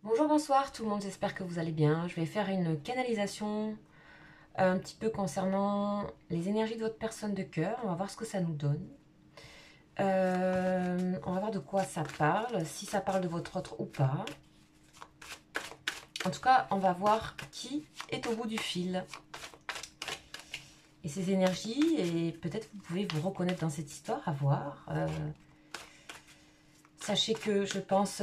Bonjour, bonsoir tout le monde, j'espère que vous allez bien. Je vais faire une canalisation un petit peu concernant les énergies de votre personne de cœur. On va voir ce que ça nous donne. On va voir de quoi ça parle, si ça parle de votre autre ou pas. En tout cas, on va voir qui est au bout du fil. Et ces énergies, et peut-être vous pouvez vous reconnaître dans cette histoire, à voir. Sachez que je pense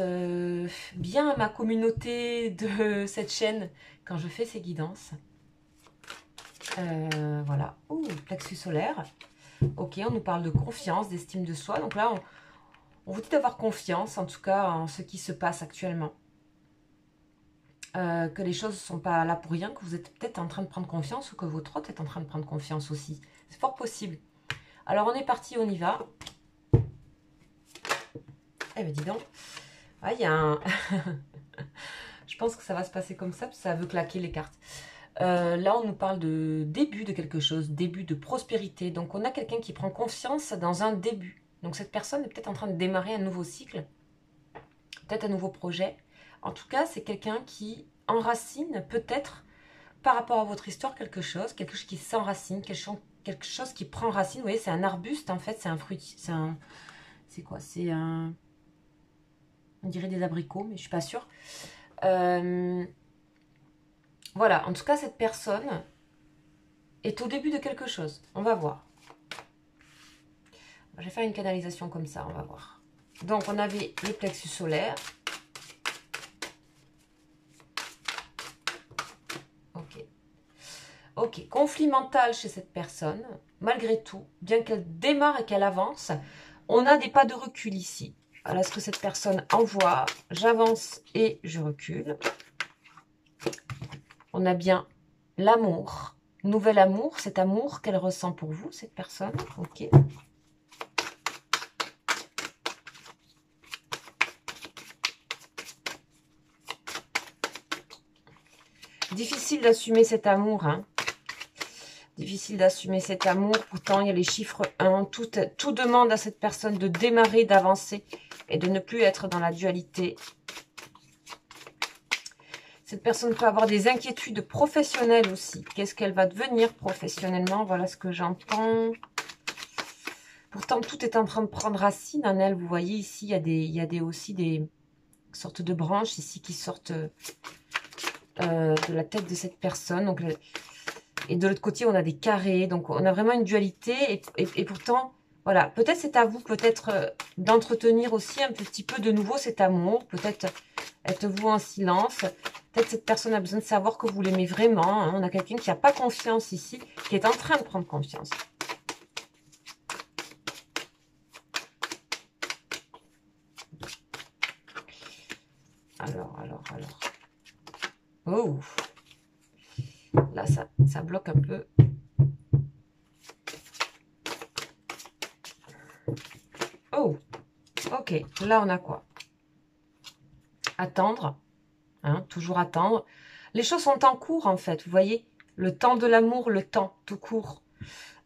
bien à ma communauté de cette chaîne quand je fais ces guidances. Voilà. Ouh, plexus solaire. Ok, on nous parle de confiance, d'estime de soi. Donc là, on vous dit d'avoir confiance, en tout cas, en ce qui se passe actuellement. Que les choses ne sont pas là pour rien, que vous êtes peut-être en train de prendre confiance ou que votre hôte est en train de prendre confiance aussi. C'est fort possible. Alors, on est parti, on y va. Eh bien, dis donc. Ah, il y a un... Je pense que ça va se passer comme ça, parce que ça veut claquer les cartes. Là, on nous parle de début de quelque chose, début de prospérité. Donc, on a quelqu'un qui prend confiance dans un début. Donc, cette personne est peut-être en train de démarrer un nouveau cycle, peut-être un nouveau projet. En tout cas, c'est quelqu'un qui enracine peut-être par rapport à votre histoire quelque chose qui s'enracine, quelque chose qui prend racine. Vous voyez, c'est un arbuste en fait, c'est un fruit, c'est quoi? C'est un, on dirait des abricots, mais je suis pas sûre. Voilà, en tout cas, cette personne est au début de quelque chose. On va voir. Je vais faire une canalisation comme ça, on va voir. Donc, on avait le plexus solaire. Ok. Ok, conflit mental chez cette personne. Malgré tout, bien qu'elle démarre et qu'elle avance, on a des pas de recul ici. Voilà ce que cette personne envoie. J'avance et je recule. On a bien l'amour. Nouvel amour, cet amour qu'elle ressent pour vous, cette personne. Ok. Difficile d'assumer cet amour, hein. Difficile d'assumer cet amour. Pourtant, il y a les chiffres 1. Tout demande à cette personne de démarrer, d'avancer et de ne plus être dans la dualité. Cette personne peut avoir des inquiétudes professionnelles aussi. Qu'est-ce qu'elle va devenir professionnellement? Voilà ce que j'entends. Pourtant, tout est en train de prendre racine en elle. Vous voyez ici, il y a aussi des sortes de branches ici qui sortent de la tête de cette personne. Donc, et de l'autre côté, on a des carrés. Donc, on a vraiment une dualité. Et pourtant, voilà, peut-être c'est à vous peut-être d'entretenir aussi un petit peu de nouveau cet amour. Peut-être êtes-vous en silence. Peut-être cette personne a besoin de savoir que vous l'aimez vraiment. Hein. On a quelqu'un qui n'a pas confiance ici, qui est en train de prendre confiance. Alors. Oh, là, ça bloque un peu. Oh, ok. Là, on a quoi? Attendre. Hein, toujours attendre. Les choses sont en cours, en fait. Vous voyez, le temps de l'amour, le temps tout court.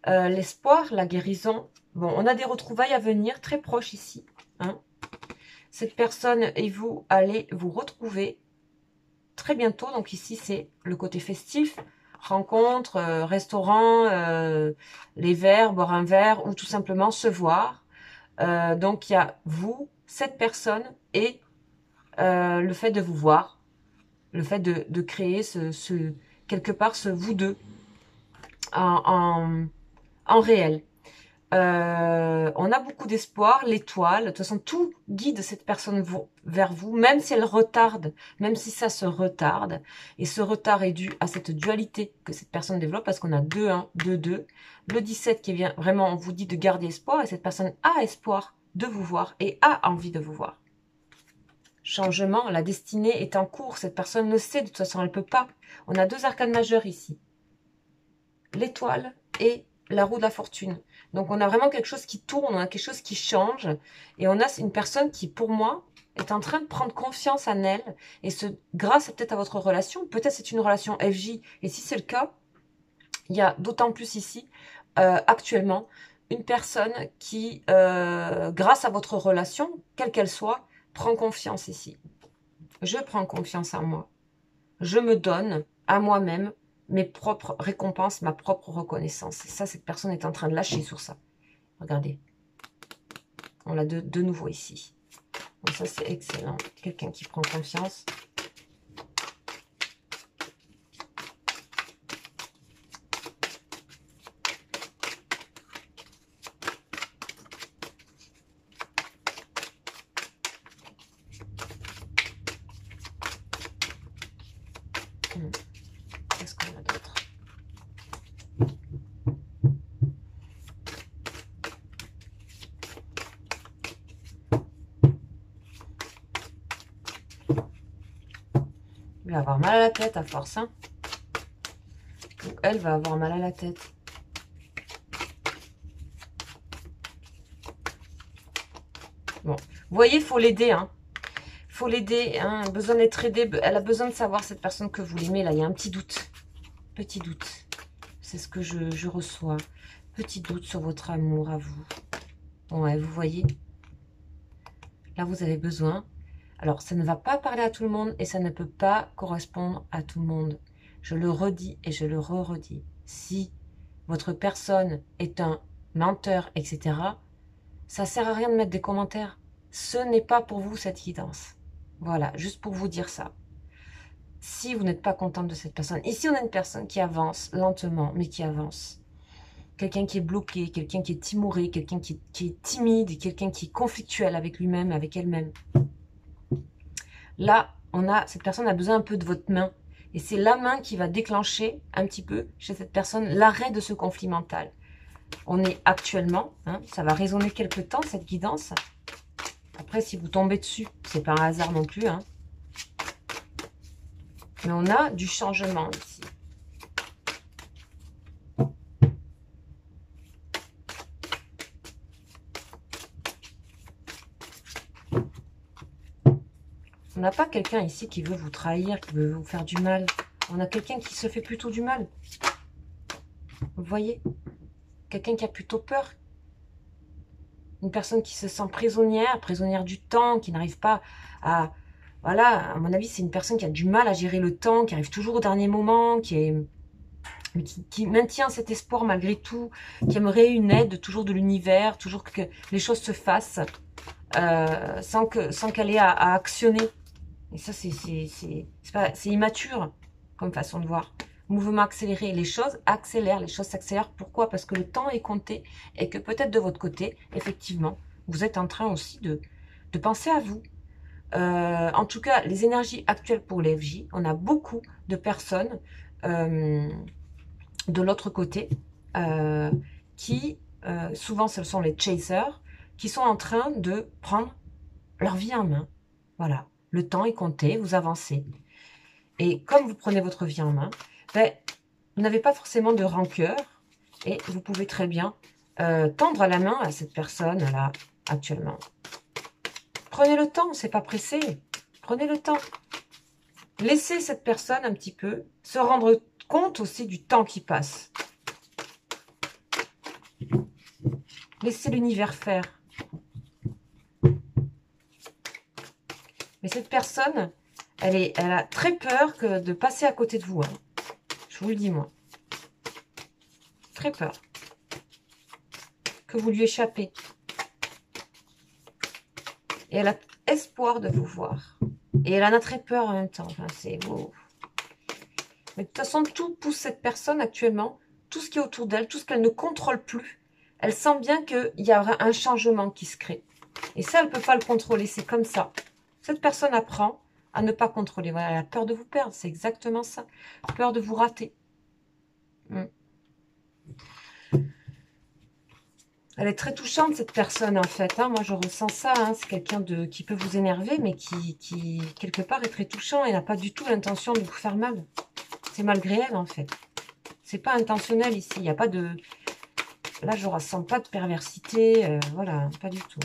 L'espoir, la guérison. Bon, on a des retrouvailles à venir très proches ici. Hein. Cette personne et vous allez vous retrouver très bientôt. Donc ici, c'est le côté festif. Rencontre, restaurant, les verres, boire un verre ou tout simplement se voir. Donc il y a vous, cette personne et le fait de vous voir. Le fait de créer quelque part ce vous deux en réel. On a beaucoup d'espoir, l'étoile, de toute façon tout guide cette personne vers vous, même si elle retarde, même si ça se retarde, et ce retard est dû à cette dualité que cette personne développe, parce qu'on a 2-1, 2-2, le 17 qui vient, vraiment on vous dit de garder espoir, et cette personne a espoir de vous voir, et a envie de vous voir. Changement, la destinée est en cours, cette personne le sait, de toute façon elle ne peut pas. On a 2 arcanes majeures ici, l'étoile et la roue de la fortune. Donc on a vraiment quelque chose qui tourne, on a quelque chose qui change, et on a une personne qui, pour moi, est en train de prendre confiance en elle, et grâce peut-être à votre relation, peut-être c'est une relation FJ, et si c'est le cas, il y a d'autant plus ici, actuellement, une personne qui, grâce à votre relation, quelle qu'elle soit, prend confiance ici. Je prends confiance en moi. Je me donne à moi-même mes propres récompenses, ma propre reconnaissance. Et ça, cette personne est en train de lâcher sur ça. Regardez. On l'a de nouveau ici. Donc ça, c'est excellent. Quelqu'un qui prend confiance. Qu'est-ce qu'on a d'autre? Il va avoir mal à la tête à force. Hein. Donc elle va avoir mal à la tête. Bon, vous voyez, il faut l'aider. Hein. Faut l'aider. Hein. Besoin d'être aidée. Elle a besoin de savoir, cette personne, que vous l'aimez. Là, il y a un petit doute. Petit doute. C'est ce que je reçois. Petit doute sur votre amour à vous. Ouais, vous voyez. Là, vous avez besoin. Alors, ça ne va pas parler à tout le monde et ça ne peut pas correspondre à tout le monde. Je le redis et je le redis. Si votre personne est un menteur, etc., ça sert à rien de mettre des commentaires. Ce n'est pas pour vous cette guidance. Voilà, juste pour vous dire ça. Si vous n'êtes pas contente de cette personne. Ici, on a une personne qui avance lentement, mais qui avance. Quelqu'un qui est bloqué, quelqu'un qui est timoré, quelqu'un qui est timide, quelqu'un qui est conflictuel avec lui-même, avec elle-même. Là, cette personne a besoin un peu de votre main. Et c'est la main qui va déclencher un petit peu chez cette personne l'arrêt de ce conflit mental. On est actuellement, hein, ça va résonner quelque temps cette guidance. Après, si vous tombez dessus, c'est pas un hasard non plus. Hein. Mais on a du changement ici. On n'a pas quelqu'un ici qui veut vous trahir, qui veut vous faire du mal. On a quelqu'un qui se fait plutôt du mal. Vous voyez? Quelqu'un qui a plutôt peur. Une personne qui se sent prisonnière du temps, qui n'arrive pas à... Voilà, à mon avis, c'est une personne qui a du mal à gérer le temps, qui arrive toujours au dernier moment, mais qui maintient cet espoir malgré tout, qui aimerait une aide toujours de l'univers, toujours que les choses se fassent sans qu'elle ait à actionner. Et ça, c'est immature comme façon de voir. Mouvement accéléré, les choses accélèrent, les choses s'accélèrent. Pourquoi? Parce que le temps est compté et que peut-être de votre côté, effectivement, vous êtes en train aussi de penser à vous. En tout cas, les énergies actuelles pour les FJ, on a beaucoup de personnes de l'autre côté qui, souvent ce sont les chasers, qui sont en train de prendre leur vie en main. Voilà, le temps est compté, vous avancez. Et comme vous prenez votre vie en main, ben, vous n'avez pas forcément de rancœur et vous pouvez très bien tendre la main à cette personne-là actuellement. Prenez le temps, c'est pas pressé. Prenez le temps. Laissez cette personne un petit peu se rendre compte aussi du temps qui passe. Laissez l'univers faire. Mais cette personne, elle a très peur de passer à côté de vous. Hein. Je vous le dis, moi. Très peur. Que vous lui échappez. Et elle a espoir de vous voir. Et elle en a très peur en même temps. Enfin, c'est wow. Mais de toute façon, tout pousse cette personne actuellement. Tout ce qui est autour d'elle, tout ce qu'elle ne contrôle plus. Elle sent bien qu'il y aura un changement qui se crée. Et ça, elle ne peut pas le contrôler. C'est comme ça. Cette personne apprend à ne pas contrôler. Voilà, elle a peur de vous perdre. C'est exactement ça. Peur de vous rater. Elle est très touchante, cette personne, en fait. Hein. Moi, je ressens ça. Hein. C'est quelqu'un qui peut vous énerver, mais qui, quelque part, est très touchant et n'a pas du tout l'intention de vous faire mal. C'est malgré elle, en fait. C'est pas intentionnel, ici. Il n'y a pas de... Là, je ne ressens pas de perversité. Voilà, pas du tout.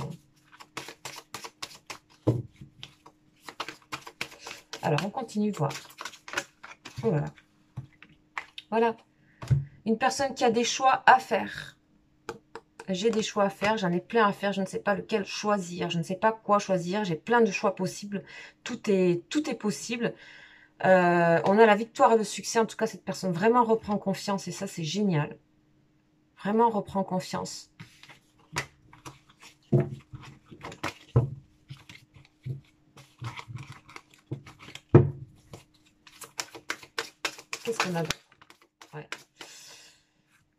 Alors, on continue de voir. Voilà. Voilà. Une personne qui a des choix à faire. J'ai des choix à faire, j'en ai plein à faire, je ne sais pas lequel choisir, je ne sais pas quoi choisir, j'ai plein de choix possibles, tout est possible. On a la victoire et le succès, en tout cas cette personne vraiment reprend confiance et ça c'est génial. Vraiment reprend confiance. Qu'est-ce qu'on a d'autre? Ouais.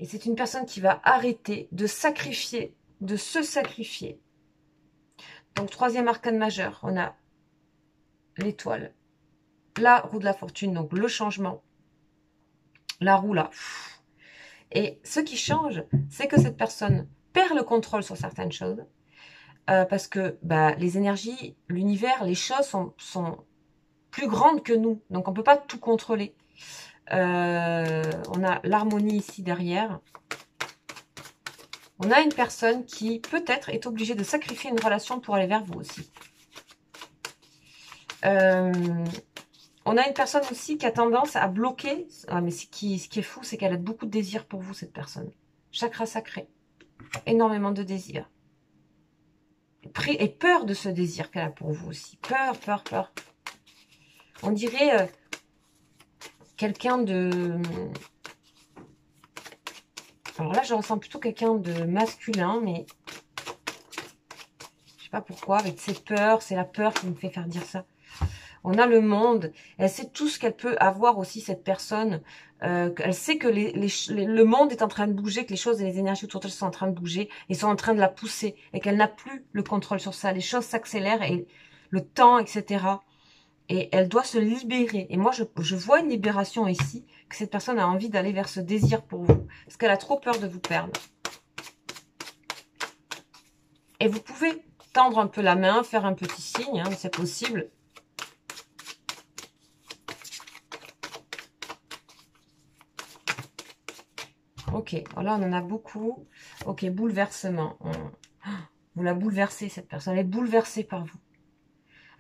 Et c'est une personne qui va arrêter de sacrifier, de se sacrifier. Donc, troisième arcane majeur, on a l'étoile, la roue de la fortune, donc le changement, la roue là. Et ce qui change, c'est que cette personne perd le contrôle sur certaines choses, parce que bah, les énergies, l'univers, les choses sont plus grandes que nous, donc on ne peut pas tout contrôler. On a l'harmonie ici derrière. On a une personne qui peut-être est obligée de sacrifier une relation pour aller vers vous aussi. On a une personne aussi qui a tendance à bloquer. Ah, mais ce qui est fou, c'est qu'elle a beaucoup de désirs pour vous, cette personne. Chakra sacré. Énormément de désirs. Et peur de ce désir qu'elle a pour vous aussi. Peur, peur, peur. On dirait quelqu'un de... Alors là, je ressens plutôt quelqu'un de masculin, mais je sais pas pourquoi. Avec ses peurs, c'est la peur qui me fait faire dire ça. On a le monde. Elle sait tout ce qu'elle peut avoir aussi, cette personne. Elle sait que le monde est en train de bouger, que les choses et les énergies autour d'elle sont en train de bouger et sont en train de la pousser et qu'elle n'a plus le contrôle sur ça. Les choses s'accélèrent et le temps, etc. Et elle doit se libérer. Et moi, je vois une libération ici, que cette personne a envie d'aller vers ce désir pour vous. Parce qu'elle a trop peur de vous perdre. Et vous pouvez tendre un peu la main, faire un petit signe, hein, c'est possible. Ok, là on en a beaucoup. Ok, bouleversement. Vous la bouleversez, cette personne. Elle est bouleversée par vous.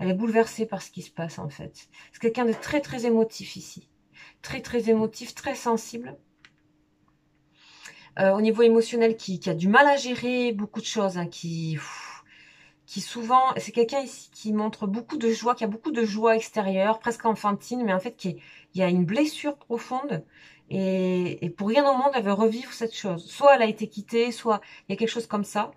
Elle est bouleversée par ce qui se passe en fait. C'est quelqu'un de très très émotif ici. Très très émotif, très sensible. Au niveau émotionnel, qui a du mal à gérer beaucoup de choses. Hein, qui souvent... C'est quelqu'un ici qui montre beaucoup de joie, qui a beaucoup de joie extérieure, presque enfantine, mais en fait il y a une blessure profonde. Et pour rien au monde, elle veut revivre cette chose. Soit elle a été quittée, soit il y a quelque chose comme ça.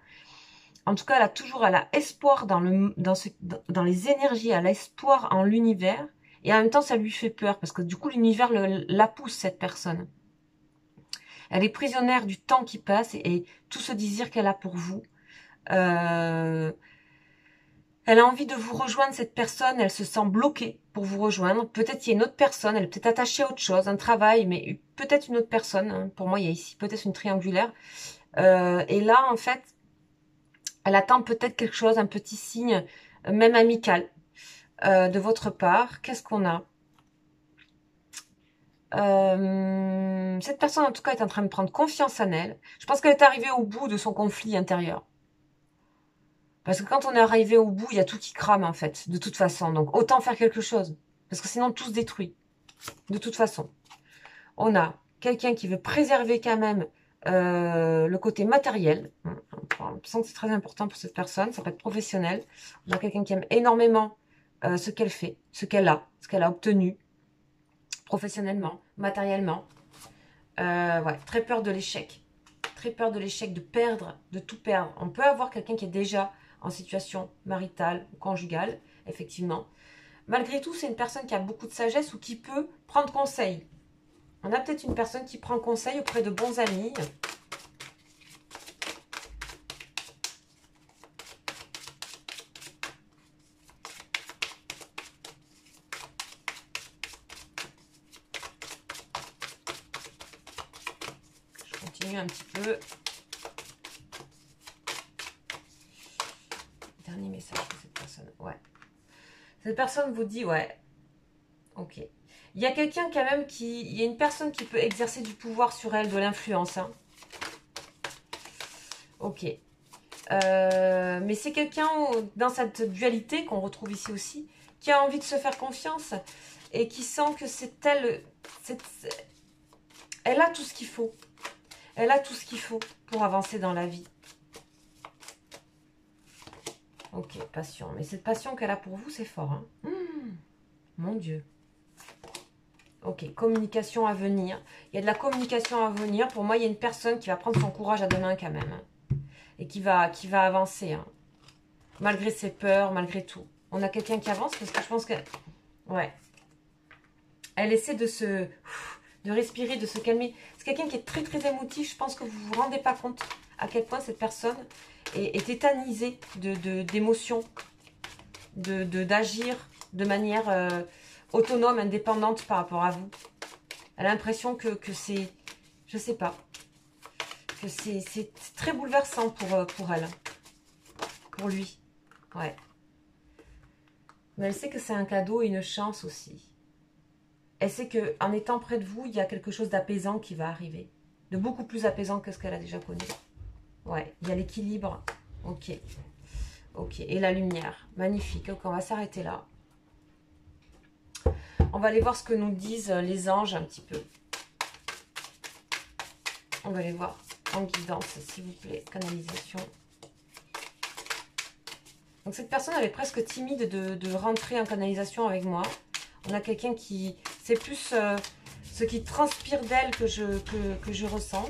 En tout cas, elle a espoir dans les énergies, elle a espoir en l'univers. Et en même temps, ça lui fait peur, parce que du coup, l'univers la pousse, cette personne. Elle est prisonnière du temps qui passe et tout ce désir qu'elle a pour vous. Elle a envie de vous rejoindre, cette personne, elle se sent bloquée pour vous rejoindre. Peut-être qu'il y a une autre personne, elle est peut-être attachée à autre chose, un travail, mais peut-être une autre personne. Hein. Pour moi, il y a ici peut-être une triangulaire. Et là, en fait, elle attend peut-être quelque chose, un petit signe, même amical, de votre part. Qu'est-ce qu'on a? Cette personne, en tout cas, est en train de prendre confiance en elle. Je pense qu'elle est arrivée au bout de son conflit intérieur. Parce que quand on est arrivé au bout, il y a tout qui crame, en fait, de toute façon. Donc, autant faire quelque chose. Parce que sinon, tout se détruit. De toute façon. On a quelqu'un qui veut préserver quand même le côté matériel. On sent que c'est très important pour cette personne. Ça peut être professionnel. On a quelqu'un qui aime énormément ce qu'elle fait, ce qu'elle a obtenu professionnellement, matériellement. Ouais, très peur de l'échec. Très peur de l'échec, de perdre, de tout perdre. On peut avoir quelqu'un qui est déjà en situation maritale ou conjugale, effectivement. Malgré tout, c'est une personne qui a beaucoup de sagesse ou qui peut prendre conseil. On a peut-être une personne qui prend conseil auprès de bons amis. Je continue un petit peu. Dernier message de cette personne. Ouais. Cette personne vous dit, ouais, ok. Il y a quelqu'un quand même il y a une personne qui peut exercer du pouvoir sur elle, de l'influence. Hein. Ok. Mais c'est quelqu'un dans cette dualité qu'on retrouve ici aussi, qui a envie de se faire confiance et qui sent que c'est elle. Elle a tout ce qu'il faut. Elle a tout ce qu'il faut pour avancer dans la vie. Ok, passion. Mais cette passion qu'elle a pour vous, c'est fort. Hein. Mon Dieu. Ok, communication à venir. Il y a de la communication à venir. Pour moi, il y a une personne qui va prendre son courage à deux mains quand même. Et qui va avancer. Hein. Malgré ses peurs, malgré tout. On a quelqu'un qui avance parce que je pense que... Ouais. Elle essaie de respirer, de se calmer. C'est quelqu'un qui est très très émotif. Je pense que vous ne vous rendez pas compte à quel point cette personne est tétanisée d'émotions, d'agir de manière autonome, indépendante par rapport à vous. Elle a l'impression que c'est, je sais pas, que c'est très bouleversant pour elle, pour lui. Ouais. Mais elle sait que c'est un cadeau et une chance aussi. Elle sait qu'en étant près de vous, il y a quelque chose d'apaisant qui va arriver. De beaucoup plus apaisant que ce qu'elle a déjà connu. Ouais, il y a l'équilibre. Ok. Ok, et la lumière. Magnifique. Ok, on va s'arrêter là. On va aller voir ce que nous disent les anges un petit peu. On va aller voir en guidance, s'il vous plaît. Canalisation. Donc cette personne, elle est presque timide de rentrer en canalisation avec moi. On a quelqu'un qui... C'est plus ce qui transpire d'elle que je ressens.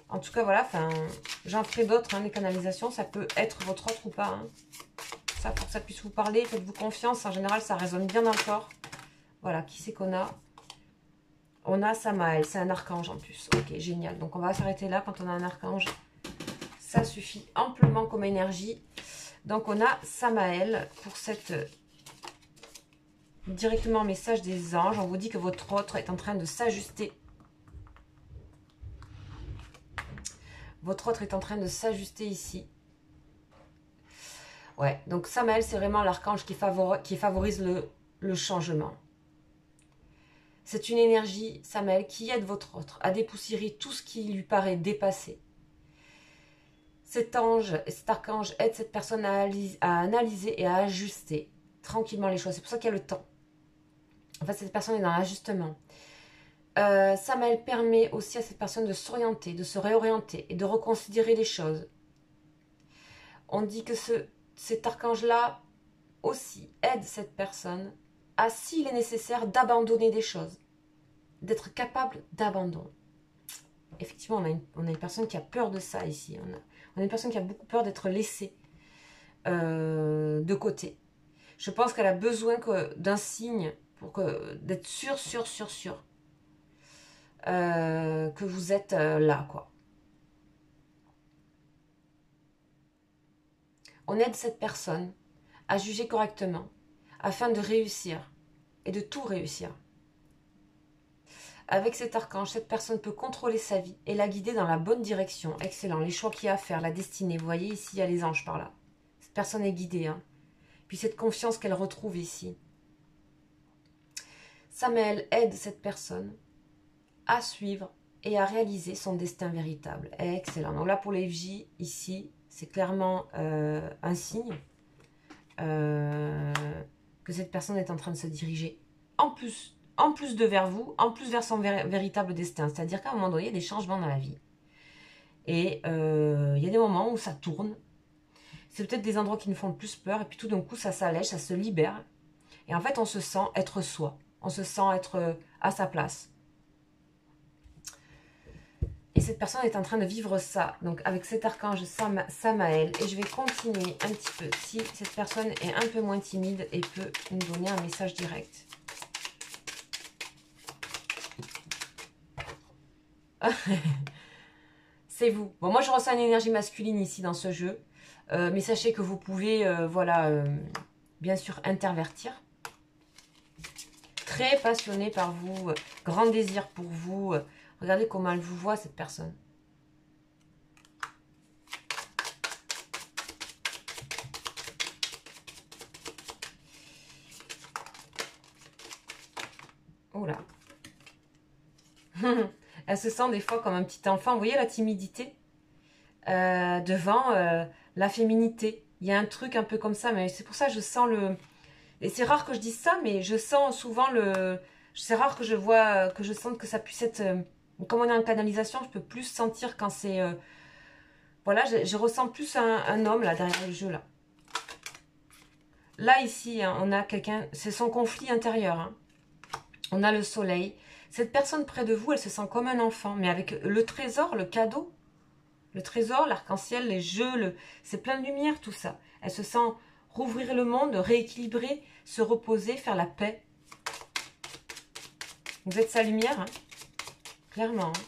En tout cas, voilà, j'en ferai d'autres, hein, les canalisations. Ça peut être votre autre ou pas. Hein. Ça, pour que ça puisse vous parler, faites-vous confiance. En général, ça résonne bien dans le corps. Voilà, qui c'est qu'on a? On a Samael, c'est un archange en plus. Ok, génial. Donc, on va s'arrêter là quand on a un archange. Ça suffit amplement comme énergie. Donc, on a Samael pour cette... Directement message des anges. On vous dit que votre autre est en train de s'ajuster. Votre autre est en train de s'ajuster ici. Ouais, donc Samael, c'est vraiment l'archange qui favorise le changement. C'est une énergie, Samael, qui aide votre autre à dépoussiérer tout ce qui lui paraît dépassé. Cet ange et cet archange aide cette personne à analyser et à ajuster tranquillement les choses. C'est pour ça qu'il y a le temps. En fait, cette personne est dans l'ajustement. Samael permet aussi à cette personne de s'orienter, de se réorienter et de reconsidérer les choses. On dit que cet archange-là aussi aide cette personne à, s'il est nécessaire, d'abandonner des choses. D'être capable d'abandon. Effectivement, on a une personne qui a peur de ça ici. On a une personne qui a beaucoup peur d'être laissée de côté. Je pense qu'elle a besoin d'un signe pour d'être sûre que vous êtes là, quoi. On aide cette personne à juger correctement afin de réussir et de tout réussir. Avec cet archange, cette personne peut contrôler sa vie et la guider dans la bonne direction. Excellent, les choix qu'il y a à faire, la destinée. Vous voyez, ici, il y a les anges par là. Cette personne est guidée. Hein. Puis cette confiance qu'elle retrouve ici. Samael aide cette personne à suivre et à réaliser son destin véritable. Excellent. Donc là, pour les FJ, ici, c'est clairement un signe que cette personne est en train de se diriger en plus de vers vous, en plus vers son véritable destin. C'est-à-dire qu'à un moment donné, il y a des changements dans la vie. Et il y a des moments où ça tourne. C'est peut-être des endroits qui nous font le plus peur. Et puis tout d'un coup, ça s'allège, ça se libère. Et en fait, on se sent être soi. On se sent être à sa place. Et cette personne est en train de vivre ça. Donc avec cet archange Samael. Et je vais continuer un petit peu. Si cette personne est un peu moins timide et peut nous donner un message direct. C'est vous. Bon, moi je ressens une énergie masculine ici dans ce jeu. Mais sachez que vous pouvez, bien sûr, intervertir. Très passionné par vous. Grand désir pour vous. Regardez comment elle vous voit, cette personne. Oh là. Elle se sent des fois comme un petit enfant. Vous voyez la timidité devant la féminité. Il y a un truc un peu comme ça, mais c'est pour ça que je sens le... Et c'est rare que je dise ça, mais je sens souvent le... C'est rare que je sente que ça puisse être... Comme on est en canalisation, je peux plus sentir quand c'est... Voilà, je ressens plus un homme là derrière le jeu là. Là ici, hein, on a quelqu'un, c'est son conflit intérieur. Hein. On a le soleil. Cette personne près de vous, elle se sent comme un enfant, mais avec le trésor, le cadeau, le trésor, l'arc-en-ciel, les jeux, c'est plein de lumière tout ça. Elle se sent rouvrir le monde, rééquilibrer, se reposer, faire la paix. Vous êtes sa lumière, hein, clairement. Hein.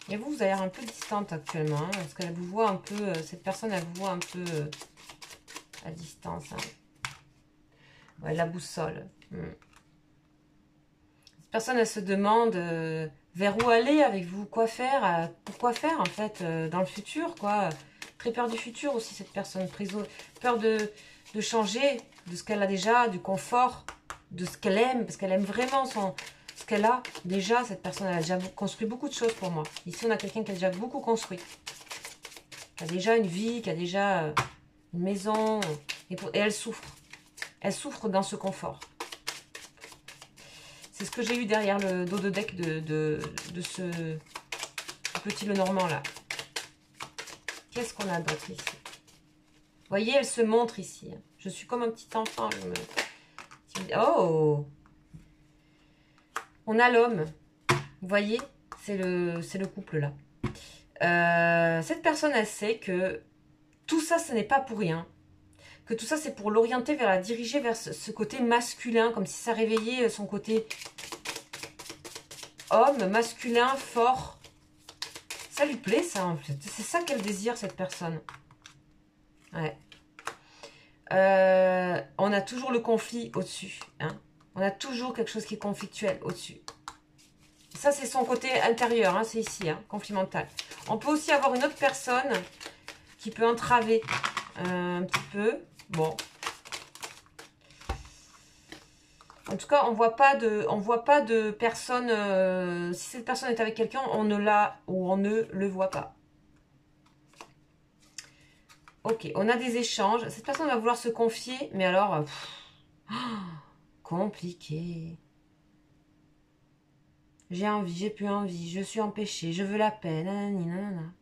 Et vous avez l'air un peu distante actuellement, hein, parce qu'elle vous voit un peu, cette personne, elle vous voit un peu à distance. Hein. Ouais, la boussole. Cette personne, elle se demande vers où aller avec vous, quoi faire, pourquoi faire en fait dans le futur, quoi. Très peur du futur aussi, cette personne. Peur de changer de ce qu'elle a déjà, du confort, de ce qu'elle aime, parce qu'elle aime vraiment ce qu'elle a déjà. Cette personne, elle a déjà construit beaucoup de choses pour moi. Ici, on a quelqu'un qui a déjà beaucoup construit, qui a déjà une vie, qui a déjà une maison, et elle souffre. Elle souffre dans ce confort. C'est ce que j'ai eu derrière le dos de deck de ce petit Lenormand là. Qu'est-ce qu'on a d'autre ici? Vous voyez, elle se montre ici. Je suis comme un petit enfant. Oh! On a l'homme. Vous voyez, c'est le couple là. Cette personne, elle sait que tout ça, ce n'est pas pour rien. Que tout ça, c'est pour l'orienter la diriger vers ce côté masculin, comme si ça réveillait son côté homme, masculin, fort. Ça lui plaît, ça, en fait. C'est ça qu'elle désire, cette personne. Ouais. On a toujours le conflit au-dessus. Hein. On a toujours quelque chose qui est conflictuel au-dessus. Ça, c'est son côté intérieur. Hein, c'est ici, hein, conflit mental. On peut aussi avoir une autre personne qui peut entraver un petit peu. Bon. En tout cas, on voit pas de personne. Si cette personne est avec quelqu'un, on ne l'a ou on ne le voit pas. Ok, on a des échanges. Cette personne va vouloir se confier, mais alors, compliqué. J'ai envie, j'ai plus envie, je suis empêchée, je veux la paix, nanani, nanana.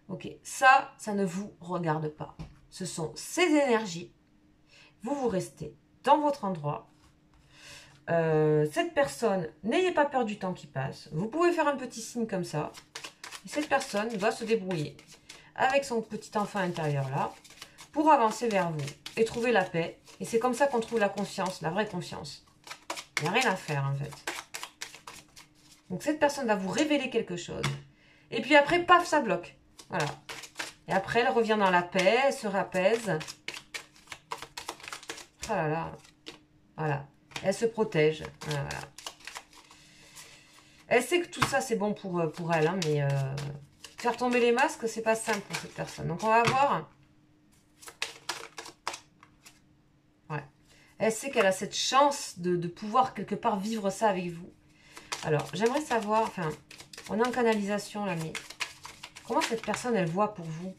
Ok, ça ne vous regarde pas. Ce sont ces énergies. Vous restez dans votre endroit. Cette personne, n'ayez pas peur du temps qui passe. Vous pouvez faire un petit signe comme ça. Et cette personne doit se débrouiller avec son petit enfant intérieur là pour avancer vers vous et trouver la paix. Et c'est comme ça qu'on trouve la confiance, la vraie confiance. Il n'y a rien à faire en fait. Donc cette personne va vous révéler quelque chose. Et puis après, paf, ça bloque. Voilà. Et après, elle revient dans la paix, elle se rapaise. Oh là là. Voilà. Elle se protège. Voilà. Elle sait que tout ça, c'est bon pour elle. Hein, mais faire tomber les masques, c'est pas simple pour cette personne. Donc on va voir. Ouais. Elle sait qu'elle a cette chance de pouvoir quelque part vivre ça avec vous. Alors, j'aimerais savoir, enfin, on est en canalisation là, mais comment cette personne, elle voit pour vous?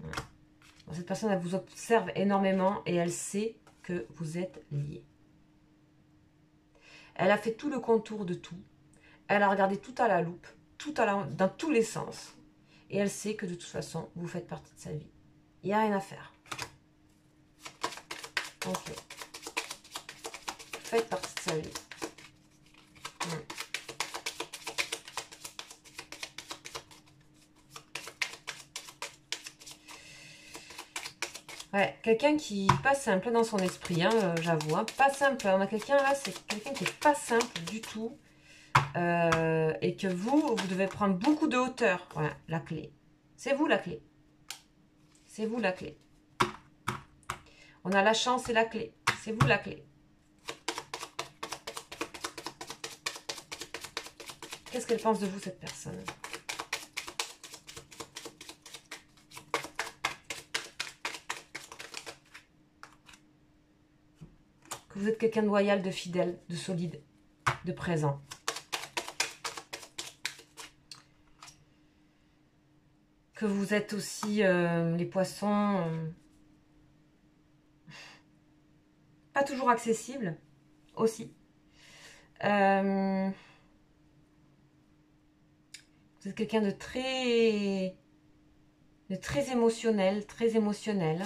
Ouais. Cette personne, elle vous observe énormément et elle sait que vous êtes liés. Elle a fait tout le contour de tout. Elle a regardé tout à la loupe, dans tous les sens. Et elle sait que de toute façon, vous faites partie de sa vie. Il n'y a rien à faire. Ok. Vous faites partie de sa vie. Ouais, quelqu'un qui est pas simple dans son esprit, hein, j'avoue. Hein, pas simple. On a quelqu'un là, c'est quelqu'un qui est pas simple du tout. Et que vous devez prendre beaucoup de hauteur. Voilà, la clé. C'est vous la clé. C'est vous la clé. On a la chance et la clé. C'est vous la clé. Qu'est-ce qu'elle pense de vous, cette personne? Que vous êtes quelqu'un de loyal, de fidèle, de solide, de présent. Que vous êtes aussi les poissons pas toujours accessibles aussi. Vous Vous êtes quelqu'un de très émotionnel, très émotionnel.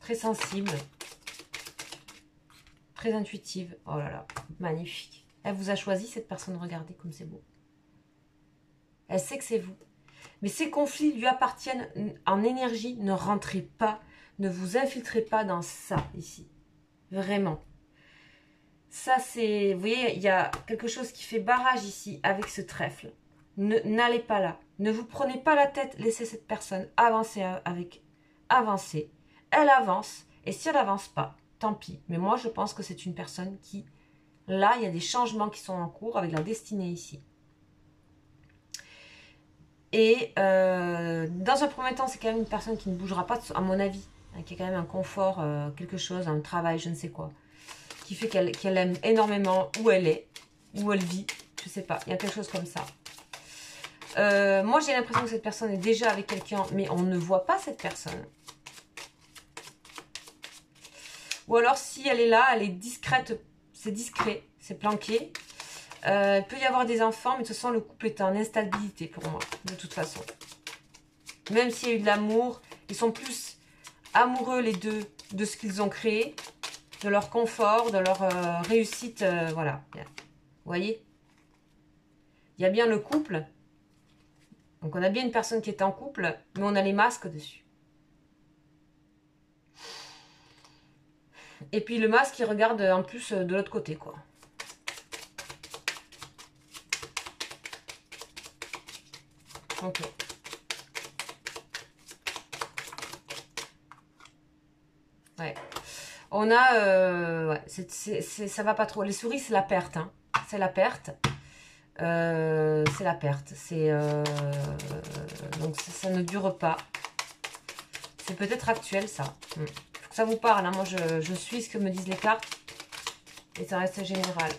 Très sensible. Très intuitive. Oh là là, magnifique. Elle vous a choisi, cette personne. Regardez comme c'est beau. Elle sait que c'est vous. Mais ces conflits lui appartiennent en énergie. Ne rentrez pas, ne vous infiltrez pas dans ça, ici. Vraiment. Ça, c'est... Vous voyez, il y a quelque chose qui fait barrage ici, avec ce trèfle. N'allez pas là. Ne vous prenez pas la tête. Laissez cette personne avancer avec... Avancer. Elle avance. Et si elle n'avance pas, tant pis. Mais moi, je pense que c'est une personne qui... Là, il y a des changements qui sont en cours avec la destinée ici. Et dans un premier temps, c'est quand même une personne qui ne bougera pas, à mon avis. Hein, qui a quand même un confort, quelque chose, un travail, je ne sais quoi. Qui fait qu'elle aime énormément où elle est, où elle vit. Je ne sais pas, il y a quelque chose comme ça. Moi, j'ai l'impression que cette personne est déjà avec quelqu'un, mais on ne voit pas cette personne. Ou alors, si elle est là, elle est discrète. C'est discret, c'est planqué. Il peut y avoir des enfants, mais de toute façon, le couple est en instabilité pour moi, de toute façon. Même s'il y a eu de l'amour, ils sont plus amoureux, les deux, de ce qu'ils ont créé, de leur confort, de leur réussite, voilà. Vous voyez? Il y a bien le couple. Donc, on a bien une personne qui est en couple, mais on a les masques dessus. Et puis, le masque, il regarde en plus de l'autre côté, quoi. Ok. Ouais. On a... ouais, ça va pas trop. Les souris, c'est la perte. Hein. C'est la perte. C'est la perte. C'est... donc, ça ne dure pas. C'est peut-être actuel, ça. Faut que ça vous parle. Hein. Moi, je suis ce que me disent les cartes. Et ça reste général.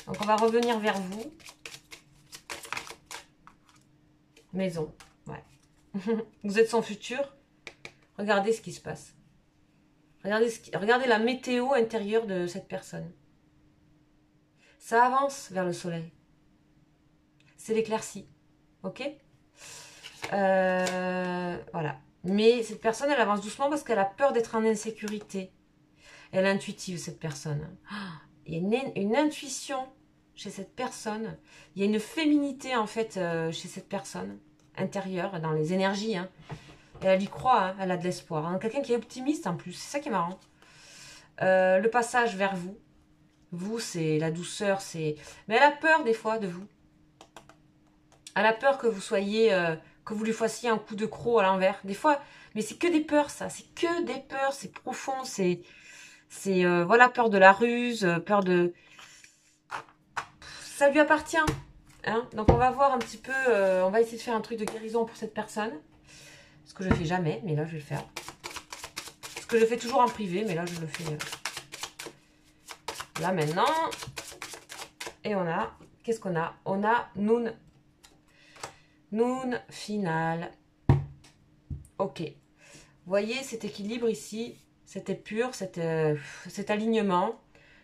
Donc, on va revenir vers vous. Maison. Ouais. Vous êtes son futur. Regardez ce qui se passe. Regardez la météo intérieure de cette personne. Ça avance vers le soleil. C'est l'éclaircie. Ok? Voilà. Mais cette personne, elle avance doucement parce qu'elle a peur d'être en insécurité. Elle est intuitive, cette personne. Il y a une intuition chez cette personne. Il y a une féminité, en fait, chez cette personne. Intérieure, dans les énergies. Hein. Et elle y croit, hein, elle a de l'espoir. Hein. Quelqu'un qui est optimiste, en plus. C'est ça qui est marrant. Le passage vers vous. Vous, c'est la douceur, c'est... Mais elle a peur, des fois, de vous. Elle a peur que vous soyez... que vous lui fassiez un coup de croc à l'envers. Des fois... Mais c'est que des peurs, ça. C'est que des peurs. C'est profond. C'est... voilà, peur de la ruse. Peur de... Ça lui appartient. Hein. Donc, on va voir un petit peu... on va essayer de faire un truc de guérison pour cette personne. Ce que je fais jamais, mais là, je vais le faire. Ce que je fais toujours en privé, mais là, je le fais... là, maintenant. Et on a... Qu'est-ce qu'on a? On a Noon. Noon final. Ok. Vous voyez cet équilibre ici, cet épure, cet alignement.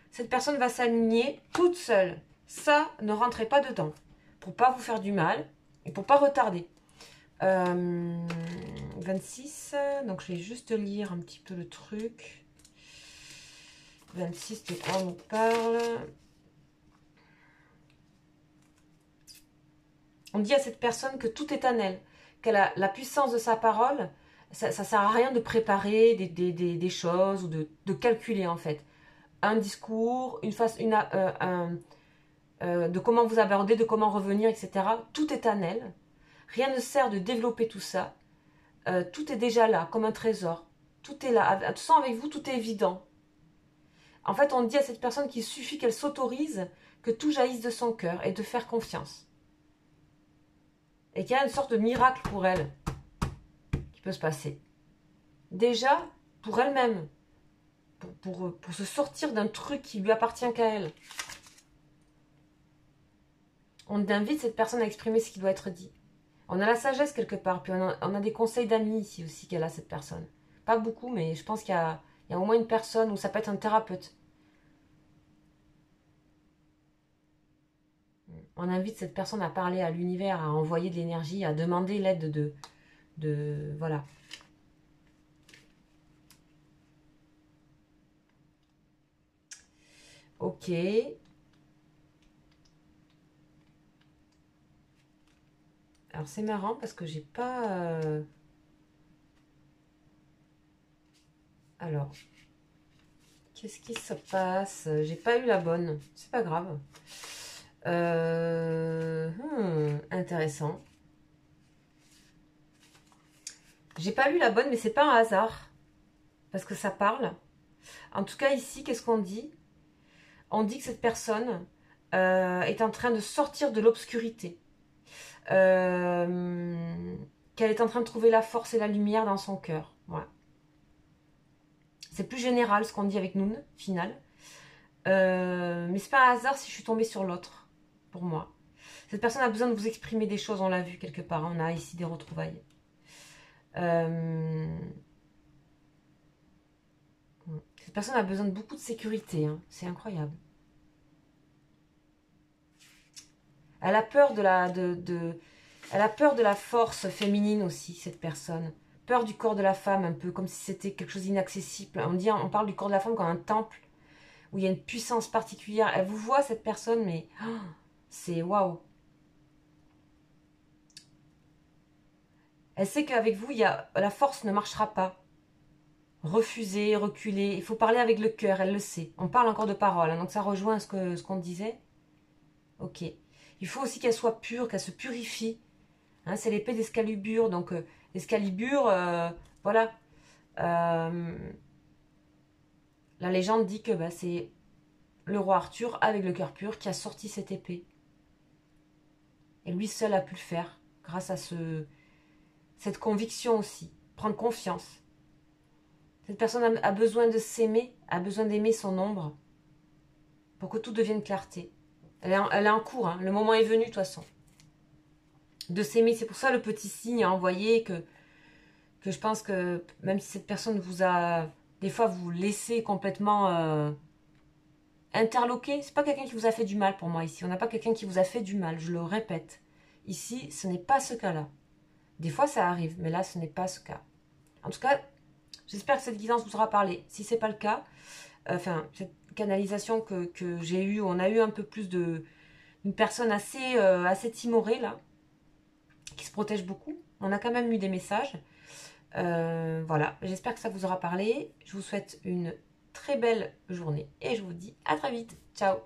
Cette personne va s'aligner toute seule. Ça, ne rentrez pas dedans. Pour pas vous faire du mal et pour pas retarder. 26. Donc, je vais juste lire un petit peu le truc. 26, de quoi on parle? On dit à cette personne que tout est en elle, qu'elle a la puissance de sa parole. Ça ne sert à rien de préparer des choses ou de calculer en fait. Un discours, de comment vous aborder, de comment revenir, etc. Tout est en elle. Rien ne sert de développer tout ça. Tout est déjà là, comme un trésor. Tout est là. De toute façon, avec vous, tout est évident. En fait, on dit à cette personne qu'il suffit qu'elle s'autorise, que tout jaillisse de son cœur et de faire confiance. Et qu'il y a une sorte de miracle pour elle qui peut se passer. Déjà, pour elle-même. Pour se sortir d'un truc qui lui appartient qu'à elle. On invite cette personne à exprimer ce qui doit être dit. On a la sagesse quelque part. Puis on a des conseils d'amis ici aussi qu'elle a, cette personne. Pas beaucoup, mais je pense qu'il y a au moins une personne où ça peut être un thérapeute. On invite cette personne à parler à l'univers, à envoyer de l'énergie, à demander l'aide voilà. Ok. Alors c'est marrant parce que j'ai pas... Alors, qu'est-ce qui se passe? J'ai pas eu la bonne. C'est pas grave. Intéressant. J'ai pas lu la bonne, mais c'est pas un hasard. Parce que ça parle. En tout cas, ici, qu'est-ce qu'on dit? On dit que cette personne est en train de sortir de l'obscurité. Qu'elle est en train de trouver la force et la lumière dans son cœur. Voilà. C'est plus général ce qu'on dit avec Noun, final. Mais c'est pas un hasard si je suis tombée sur l'autre, pour moi. Cette personne a besoin de vous exprimer des choses, on l'a vu quelque part. On a ici des retrouvailles. Cette personne a besoin de beaucoup de sécurité. Hein. C'est incroyable. Elle a peur elle a peur de la force féminine aussi, cette personne. Peur du corps de la femme, un peu comme si c'était quelque chose d'inaccessible. On parle du corps de la femme comme un temple où il y a une puissance particulière. Elle vous voit, cette personne, mais c'est waouh. Elle sait qu'avec vous, la force ne marchera pas. Refuser, reculer. Il faut parler avec le cœur, elle le sait. On parle encore de parole, hein, donc ça rejoint ce qu'on disait. Ok. Il faut aussi qu'elle soit pure, qu'elle se purifie. Hein, c'est l'épée d'Excalibur, donc Excalibur, voilà. La légende dit que c'est le roi Arthur, avec le cœur pur, qui a sorti cette épée. Et lui seul a pu le faire, grâce à cette conviction aussi. Prendre confiance. Cette personne a besoin de s'aimer, a besoin d'aimer son ombre, pour que tout devienne clarté. Elle est en cours, hein. Le moment est venu de toute façon. De s'aimer, c'est pour ça le petit signe à envoyer que je pense que même si cette personne vous a des fois vous laissez complètement interloqué, c'est pas quelqu'un qui vous a fait du mal pour moi ici. On n'a pas quelqu'un qui vous a fait du mal, je le répète. Ici, ce n'est pas ce cas-là. Des fois, ça arrive, mais là, ce n'est pas ce cas. En tout cas, j'espère que cette guidance vous aura parlé. Si c'est pas le cas, cette canalisation que j'ai eue, on a eu un peu plus une personne assez timorée là, qui se protège beaucoup. On a quand même eu des messages. Voilà, j'espère que ça vous aura parlé. Je vous souhaite une très belle journée et je vous dis à très vite. Ciao!